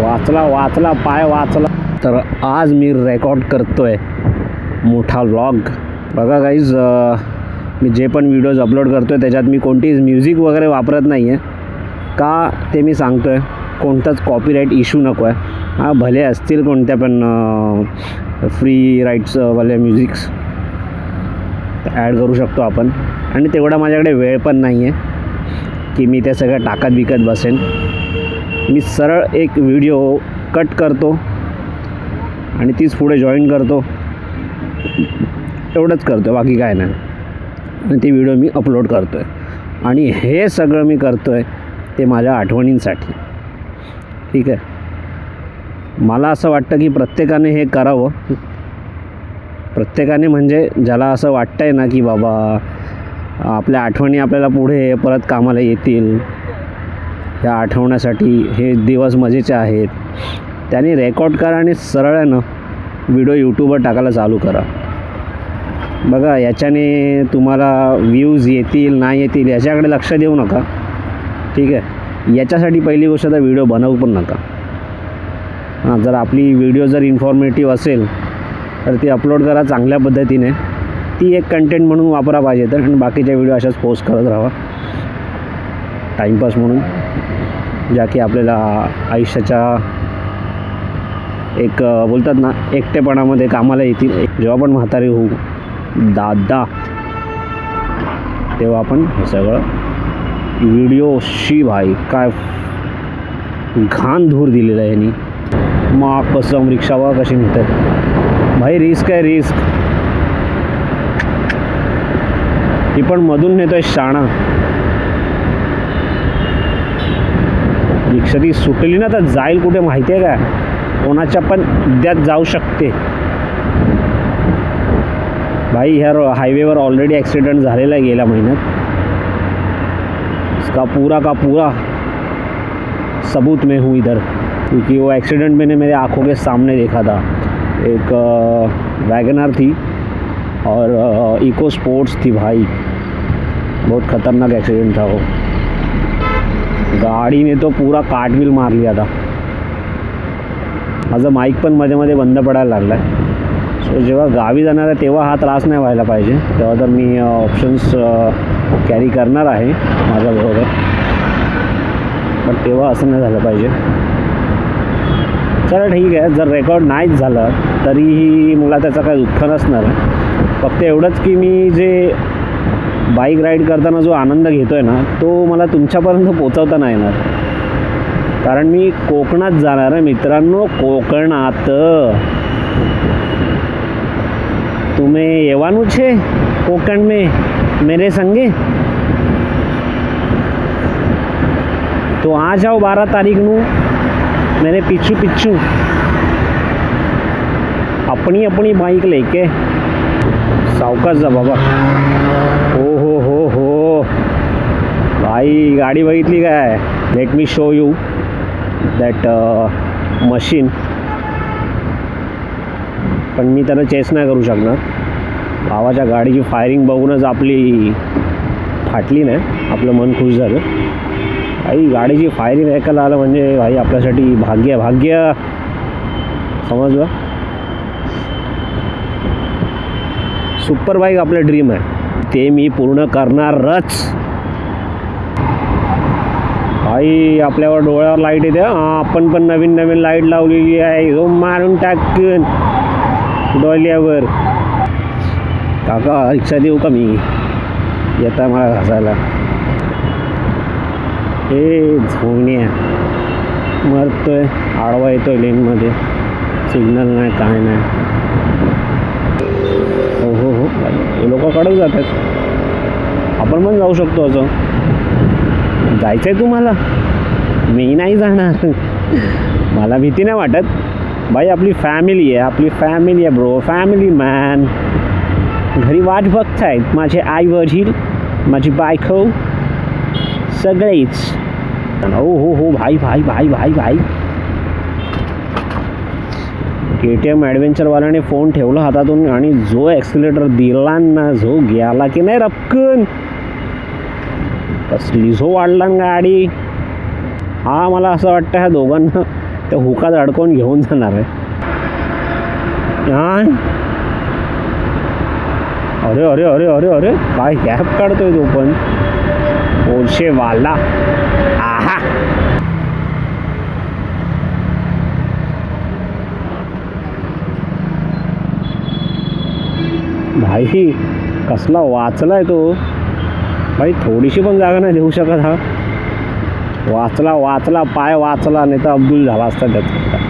वाचला वाचला पाय वाचला. तर आज मी रेकॉर्ड करतोय मोठा व्लॉग. बघा गाईज, मी जे पण व्हिडिओज अपलोड करतो आहे त्याच्यात मी कोणतीच म्युझिक वगैरे वापरत नाही आहे. का ते मी सांगतो आहे, कोणताच कॉपीराईट इश्यू नको आहे. हां, भले असतील कोणत्या पण फ्री राईट्सवाले म्युझिक्स ॲड करू शकतो आपण, आणि तेवढा माझ्याकडे वेळ पण नाही आहे की मी ते सगळं टाकत विकत बसेन. मी सरळ एक व्हिडिओ कट करतो आणि तीच पुढे जॉईन करतो, एवढंच करतो, बाकी काय नाही. आणि ती व्हिडिओ मी अपलोड करतो आहे, आणि हे सगळं मी करतो आहे ते माझ्या आठवणींसाठी. ठीक आहे, मला असं वाटतं की प्रत्येकाने हे करावं. प्रत्येकाने म्हणजे ज्याला असं वाटतं आहे ना की बाबा आपल्या आठवणी आपल्याला पुढे परत कामाला येतील, ह्या आठवण्यासाठी हे दिवस मजेचे आहेत, त्याने रेकॉर्ड करा आणि सरळ आहे ना व्हिडिओ यूट्यूबवर टाकायला चालू करा. बघा, याच्याने तुम्हाला व्ह्यूज येतील नाही येतील याच्याकडे लक्ष देऊ नका. ठीक आहे, याच्यासाठी पहिली गोष्ट तर व्हिडिओ बनवू पण नका. हां, जर आपली व्हिडिओ जर इन्फॉर्मेटिव्ह असेल तर ती अपलोड करा चांगल्या पद्धतीने, ती एक कंटेंट म्हणून वापरा पाहिजे तर, आणि बाकीच्या व्हिडिओ अशाच पोस्ट करत राहा टाईमपास म्हणून, ज्या की आपल्याला आयुष्याच्या एक बोलतात ना एकटेपणामध्ये कामाला येतील. जेव्हा आपण म्हातारे होऊ दादा तेव्हा आपण हे सगळं व्हिडिओशी भाई काय घाण धूर दिलेलं आहे यांनी. मग कसं रिक्षावर कशी नेतात भाई, रिस्क आहे रिस्क. ती पण मधून नेतोय शाणा. रिक्षा ती सुटली ना तर जाईल कुठे माहिती आहे का, कोणाच्या पण उद्यात जाऊ शकते भाई. ह्या हायवेवर ऑलरेडी ॲक्सिडेंट झालेला आहे गेल्या महिन्यात. इसका पूरा का पूरा सबूत में हूँ इधर, क्योंकि वो एक्सीडेंट मैंने मेरे आँखों के सामने देखा था. एक वैगनर थी और इको स्पोर्ट्स थी भाई, बहुत ख़तरनाक एक्सीडेंट था वो. गाड़ी ने तो पूरा कार्टव्हील मार लिया था. माझं माईक पण मध्ये मध्ये बंद पडायला लागला आहे. सो जेव्हा गावी जाणार आहे तेव्हा हा त्रास नाही व्हायला पाहिजे. तेव्हा तर मी ऑप्शन्स कॅरी करणार आहे माझ्याबरोबर, पण तेव्हा असं नाही झालं पाहिजे. चला ठीक आहे, जर रेकॉर्ड नाहीच झालं तरीही मला त्याचं काही दुःख नसणार. फक्त एवढंच की मी जे बाईक राईड करताना जो आनंद घेतो आहे ना तो मला तुमच्यापर्यंत पोचवता नाही येणार, कारण मी कोकणात जाणार आहे मित्रांनो. कोकणात तुम्हें येवानू छे कोकण में मेरे संगे, तो आ जाओ 12 तारीख नू मेरे पिछू पिछू अपनी अपनी बाइक लेके. सावकाश जा बाबा. हो भाई, गाडी बघितली काय? Let me show you that machine. पण मी त्याला चेस नाही करू शकणार. भावाच्या गाडीची फायरिंग बघूनच आपली फाटली नाही, आपलं मन खुश झालं. भाई, गाडीची फायरिंग ऐकायला आलं म्हणजे भाई आपल्यासाठी भाग्य भाग्य, समजलं. सुपर बाईक आपलं ड्रीम आहे, ते मी पूर्ण करणारच. भाई, आपल्यावर डोळ्यावर लाईट येते. आपण पण नवीन नवीन लाईट लावलेली आहे, जो मारून टाकून डोळ्यावर. काका रिक्षा देऊ का मी? येता मला घासायला. हे झोंगण्या मरतोय, आडवा येतोय लेनमध्ये, सिग्नल नाही काय नाही. हो हे लोक कडक जातात, आपण पण जाऊ शकतो. असं जायचं आहे तुम्हाला? मी नाही जाणार. मला भीती नाही वाटत भाई, आपली फॅमिली आहे ब्रो, फॅमिली मॅन. घरी वाट बघत आहेत माझे आई वडील, माझी बायको, सगळेच. हो भाई KTM ॲडव्हेंचरवाल्याने फोन ठेवला हातातून आणि जो ॲक्सिलेटर दिला ना, जो गेला की नाही रपकन, कसली झो वाढला गाडी. हा, मला असं वाटतं ह्या दोघांना त्या हुकात अडकवून घेऊन जाणार आहे. हां, अरे अरे अरे अरे अरे काय गॅप काढतोय तो पण पोर्शेवाला. आहा, भाई कसला वाचलाय तो भाई. थोडीशी पण जागा नाही देऊ शकत हा. वाचला वाचला पाय वाचला, नाही तर अब्दुल झाला असता त्याचा.